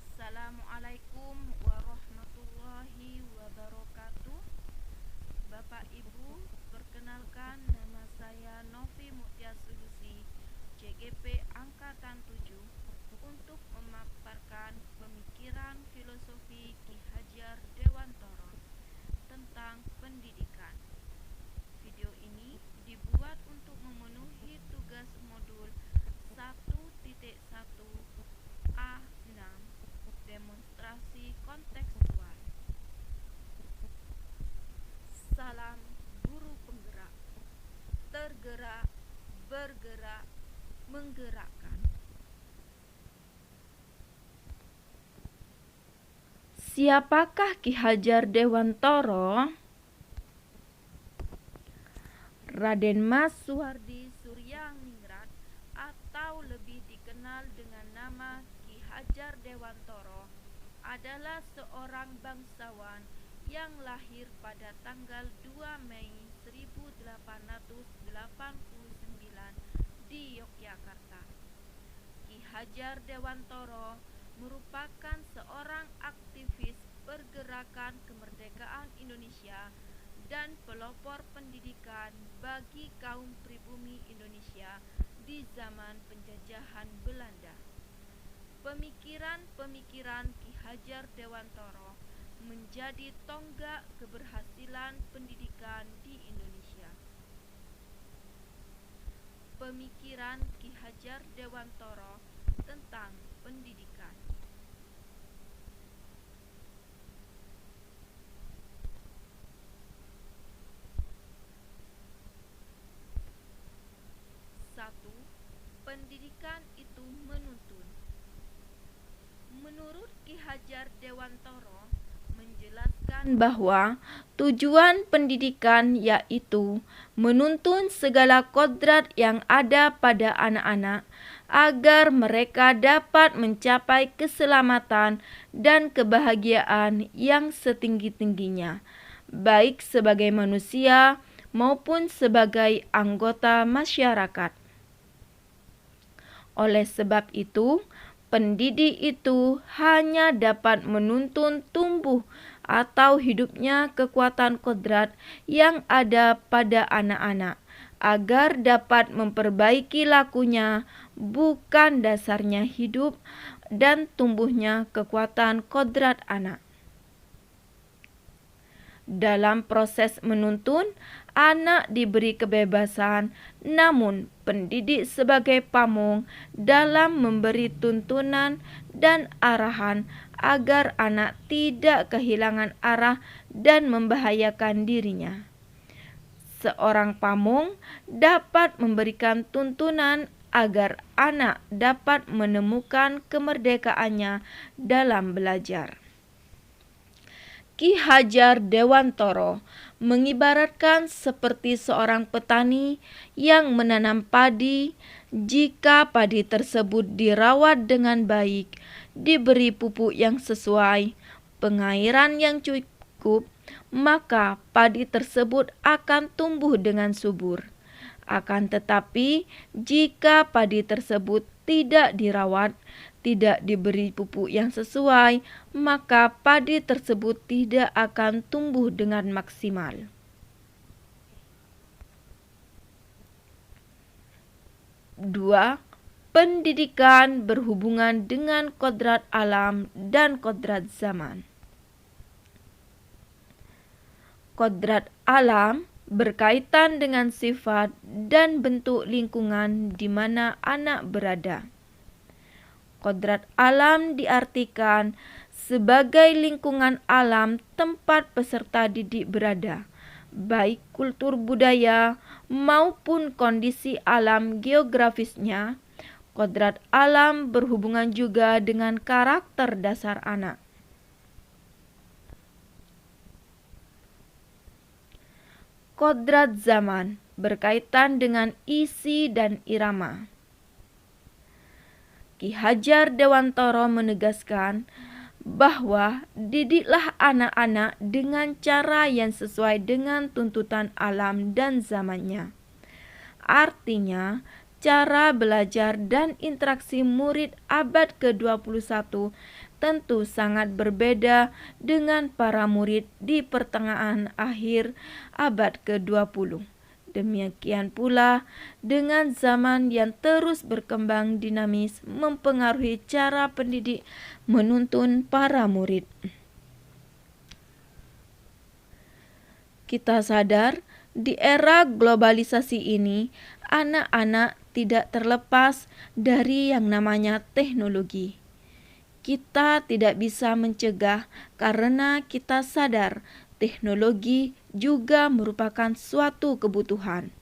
Assalamualaikum warahmatullahi wabarakatuh. Bapak Ibu, perkenalkan nama saya Novi Mutiasulusi, CGP Angkatan 7, untuk memaparkan pemikiran filosofi Ki Hajar Dewantara tentang pendidikan. Video ini dibuat untuk memenuhi tugas modul 1.1 A6, demonstrasi kontekstual. Salam guru penggerak, tergerak, bergerak, menggerakkan. Siapakah Ki Hajar Dewantara? Raden Mas Suhardi Suryaningrat atau lebih dikenal dengan nama Ki Hajar Dewantara adalah seorang bangsawan yang lahir pada tanggal 2 Mei 1889 di Yogyakarta. Ki Hajar Dewantara merupakan seorang aktivis pergerakan kemerdekaan Indonesia dan pelopor pendidikan bagi kaum pribumi Indonesia di zaman penjajahan Belanda. Pemikiran-pemikiran Ki Hajar Dewantara menjadi tonggak keberhasilan pendidikan di Indonesia. Pemikiran Ki Hajar Dewantara tentang pendidikan. Satu, pendidikan itu menuntun. Menurut Ki Hajar Dewantara menjelaskan bahwa tujuan pendidikan yaitu menuntun segala kodrat yang ada pada anak-anak agar mereka dapat mencapai keselamatan dan kebahagiaan yang setinggi-tingginya, baik sebagai manusia maupun sebagai anggota masyarakat. Oleh sebab itu, pendidik itu hanya dapat menuntun tumbuh atau hidupnya kekuatan kodrat yang ada pada anak-anak agar dapat memperbaiki lakunya, bukan dasarnya hidup dan tumbuhnya kekuatan kodrat anak. Dalam proses menuntun, anak diberi kebebasan, namun pendidik sebagai pamong dalam memberi tuntunan dan arahan agar anak tidak kehilangan arah dan membahayakan dirinya. Seorang pamong dapat memberikan tuntunan agar anak dapat menemukan kemerdekaannya dalam belajar. Ki Hajar Dewantara mengibaratkan seperti seorang petani yang menanam padi. Jika padi tersebut dirawat dengan baik, diberi pupuk yang sesuai, pengairan yang cukup, maka padi tersebut akan tumbuh dengan subur. Akan tetapi, jika padi tersebut tidak dirawat, tidak diberi pupuk yang sesuai, maka padi tersebut tidak akan tumbuh dengan maksimal. Dua, pendidikan berhubungan dengan kodrat alam dan kodrat zaman. Kodrat alam berkaitan dengan sifat dan bentuk lingkungan di mana anak berada. Kodrat alam diartikan sebagai lingkungan alam tempat peserta didik berada, baik kultur budaya maupun kondisi alam geografisnya. Kodrat alam berhubungan juga dengan karakter dasar anak. Kodrat zaman berkaitan dengan isi dan irama. Ki Hajar Dewantara menegaskan bahwa didiklah anak-anak dengan cara yang sesuai dengan tuntutan alam dan zamannya. Artinya, cara belajar dan interaksi murid abad ke-21 tentu sangat berbeda dengan para murid di pertengahan akhir abad ke-20. Demikian pula dengan zaman yang terus berkembang dinamis mempengaruhi cara pendidik menuntun para murid. Kita sadar di era globalisasi ini, anak-anak tidak terlepas dari yang namanya teknologi. Kita tidak bisa mencegah karena kita sadar teknologi juga merupakan suatu kebutuhan.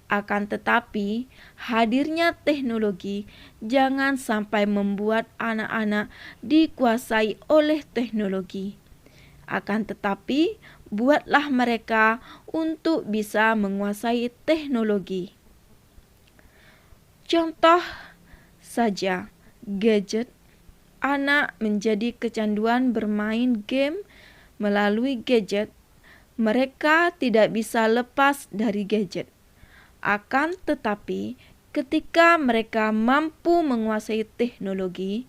Akan tetapi, hadirnya teknologi jangan sampai membuat anak-anak dikuasai oleh teknologi. Akan tetapi, buatlah mereka untuk bisa menguasai teknologi. Contoh saja, gadget. Anak menjadi kecanduan bermain game melalui gadget. Mereka tidak bisa lepas dari gadget. Akan tetapi, ketika mereka mampu menguasai teknologi,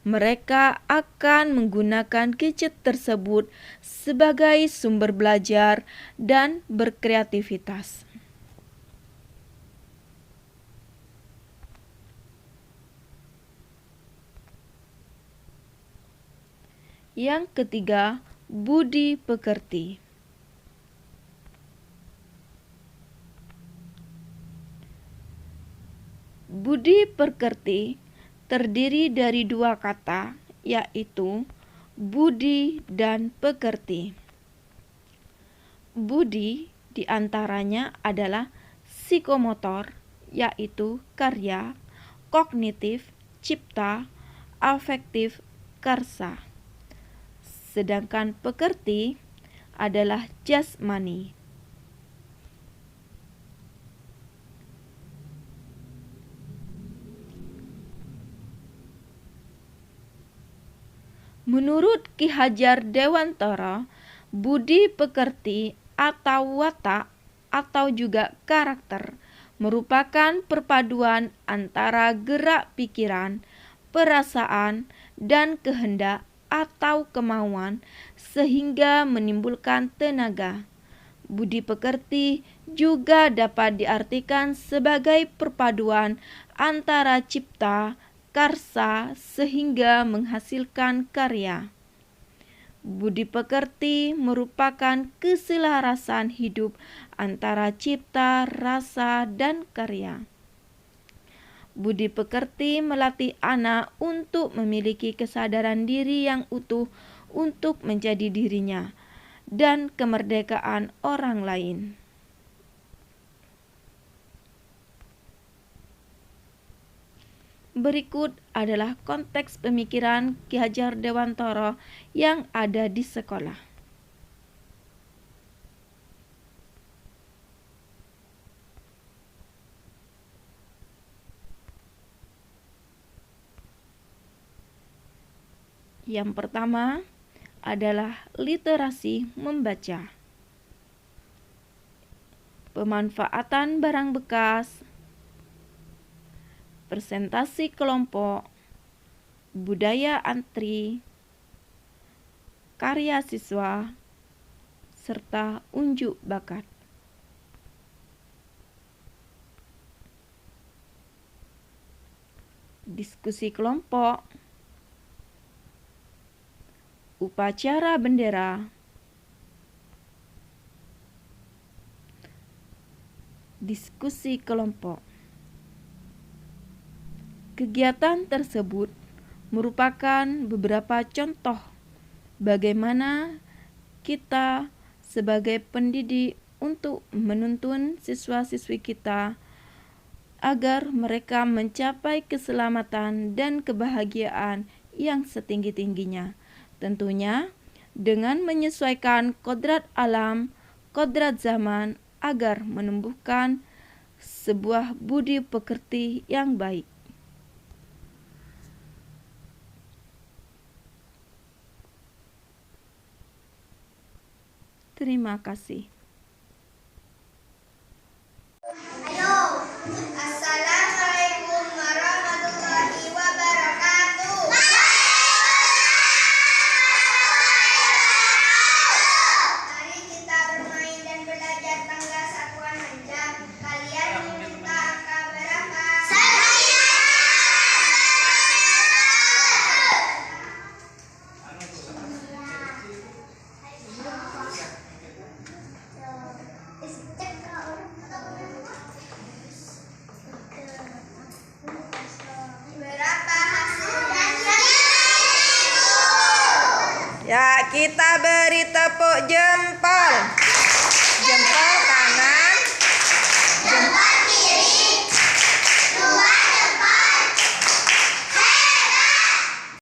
mereka akan menggunakan gadget tersebut sebagai sumber belajar dan berkreativitas. Yang ketiga, budi pekerti. Budi pekerti terdiri dari dua kata, yaitu budi dan pekerti. Budi diantaranya adalah psikomotor, yaitu karya, kognitif, cipta, afektif, karsa. Sedangkan pekerti adalah jasmani. Menurut Ki Hajar Dewantara, budi pekerti atau watak atau juga karakter merupakan perpaduan antara gerak pikiran, perasaan, dan kehendak atau kemauan sehingga menimbulkan tenaga. Budi pekerti juga dapat diartikan sebagai perpaduan antara cipta, karsa sehingga menghasilkan karya. Budi pekerti merupakan keselarasan hidup antara cipta, rasa, dan karya. Budi pekerti melatih anak untuk memiliki kesadaran diri yang utuh untuk menjadi dirinya dan kemerdekaan orang lain. Berikut adalah konteks pemikiran Ki Hajar Dewantara yang ada di sekolah. Yang pertama adalah literasi membaca. Pemanfaatan barang bekas, presentasi kelompok, budaya antri, karya siswa, serta unjuk bakat. Diskusi kelompok, upacara bendera, diskusi kelompok. Kegiatan tersebut merupakan beberapa contoh bagaimana kita sebagai pendidik untuk menuntun siswa-siswi kita agar mereka mencapai keselamatan dan kebahagiaan yang setinggi-tingginya. Tentunya dengan menyesuaikan kodrat alam, kodrat zaman agar menumbuhkan sebuah budi pekerti yang baik. Terima kasih. Assalamualaikum warahmatullahi wabarakatuh. Mari kita bermain dan belajar tangga satuan hanja. Kalian meminta angka berapa? Berapa hasilnya? Ya, kita beri tepuk jempol.